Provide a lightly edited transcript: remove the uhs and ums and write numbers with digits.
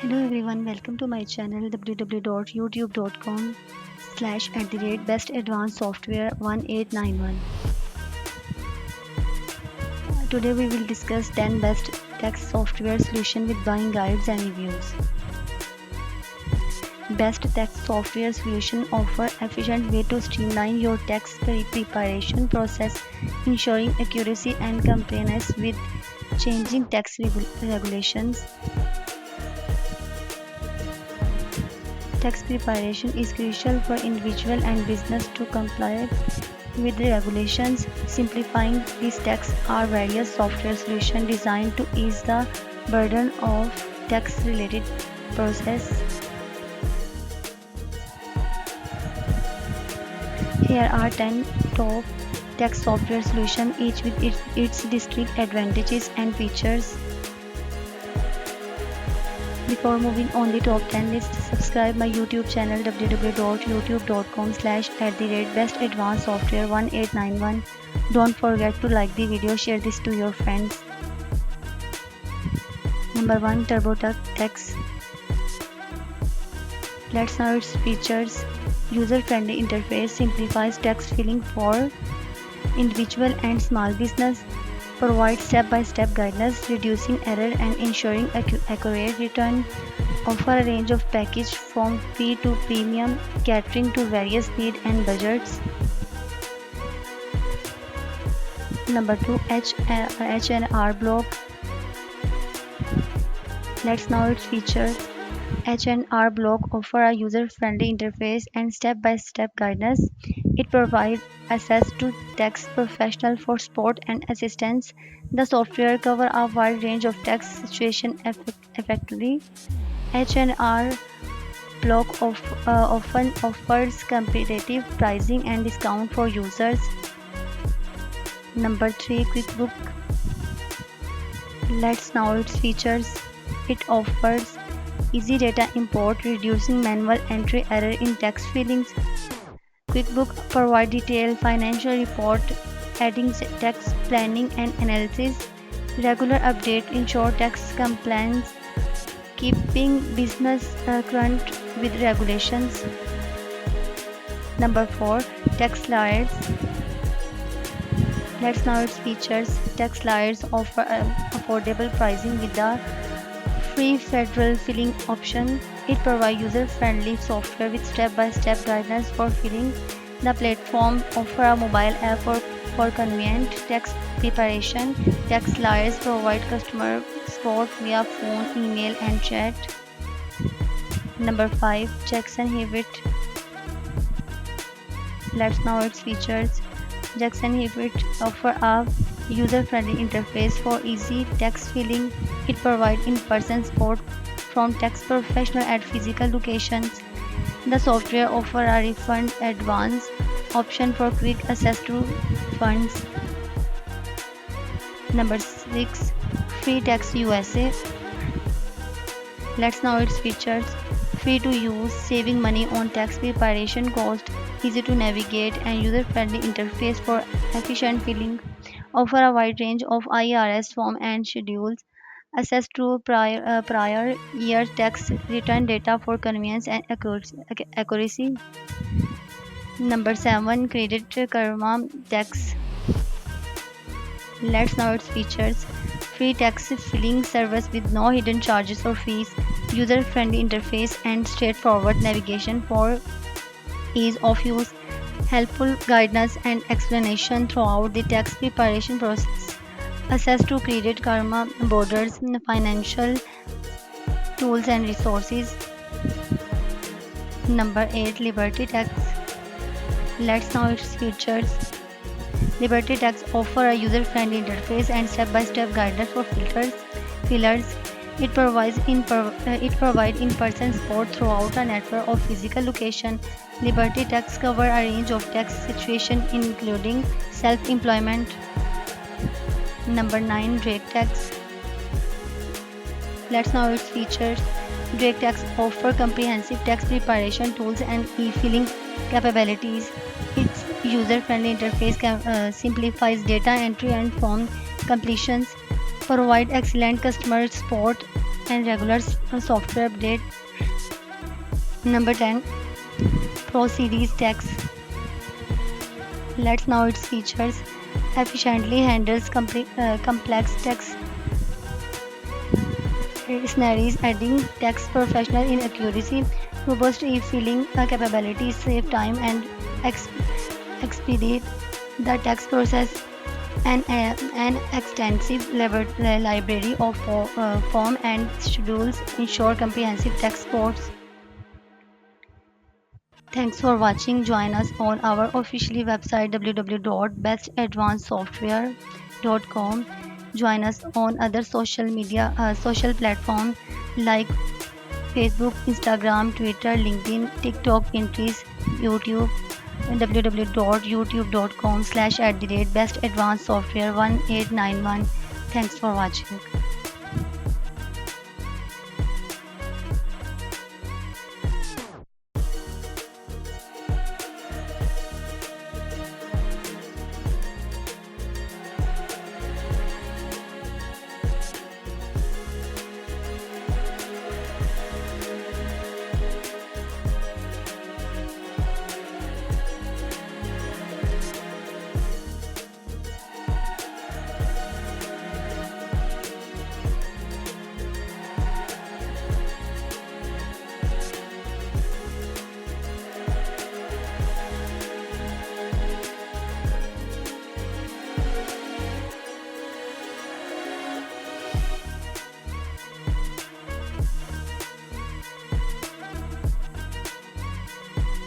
Hello everyone, welcome to my channel www.youtube.com/best advanced software 1891. Today we will discuss 10 best tax software solution with buying guides and reviews. Best tax software solution offer efficient way to streamline your tax preparation process, ensuring accuracy and compliance with changing tax regulations. Tax preparation is crucial for individual and business to comply with the regulations. Simplifying these tasks are various software solutions designed to ease the burden of tax-related process. Here are 10 top tax software solutions, each with its distinct advantages and features. Before moving on the top 10 list, subscribe my YouTube channel www.youtube.com/best advanced software 1891. Don't forget to like the video, share this to your friends. Number 1, TurboTax Tax. Let's know its features. User-friendly interface simplifies tax filing for individual and small business. Provides step-by-step guidance, reducing error and ensuring accurate return. Offer a range of packages from free to premium, catering to various needs and budgets. Number 2, H&R Block. Let's know its features. H&R Block offer a user-friendly interface and step-by-step guidance. It provides access to tax professionals for support and assistance. The software covers a wide range of tax situations effectively. H&R Block often offers competitive pricing and discount for users. Number 3, QuickBook. Let's know its features. It offers easy data import, reducing manual entry error in tax filings. QuickBook provides detailed financial report, adding tax planning and analysis. Regular update ensure tax compliance, keeping business current with regulations. Number 4, Tax Lawyers. Let's know its features. Tax Lawyers offer affordable pricing with the free federal filing option. It provides user-friendly software with step-by-step guidance for filing. The platform offers a mobile app for convenient tax preparation. Tax lawyers provide customer support via phone, email, and chat. Number 5, Jackson Hewitt. Let's know its features. Jackson Hewitt offers a user-friendly interface for easy tax filing. It provides in-person support from tax professionals at physical locations. The software offers a refund advance option for quick access to funds. Number 6, Free Tax USA. Let's know its features. Free to use, saving money on tax preparation cost, easy to navigate and user-friendly interface for efficient filing. Offer a wide range of IRS forms and schedules. Access to prior year tax return data for convenience and accuracy. Number 7, Credit Karma Tax. Let's know its features. Free tax filing service with no hidden charges or fees, user-friendly interface and straightforward navigation for ease of use, helpful guidance and explanation throughout the tax preparation process. Access to Credit Karma borders, financial tools and resources. Number 8, Liberty Tax. Let's know its features. Liberty Tax offer a user-friendly interface and step-by-step guidance for fillers. It provides in-person support throughout a network of physical location. Liberty Tax cover a range of tax situations including self-employment. Number 9, Drake Tax. Let's know its features. Drake Tax offer comprehensive tax preparation tools and e-filing capabilities. Its user-friendly interface simplifies data entry and form completions, provide excellent customer support, and regular software update. Number 10, Pro Series Text. Let's know its features. Efficiently handles complex text scenarios, adding text professional in accuracy. Robust e-filling capabilities save time and ex- expedite the text process. An extensive library of form and schedules ensure comprehensive text supports. Thanks for watching. Join us on our officially website www.bestadvancedsoftware.com. Join us on other social platforms like Facebook, Instagram, Twitter, LinkedIn, TikTok, Pinterest, YouTube, www.youtube.com/bestadvancedsoftware1891. Thanks for watching.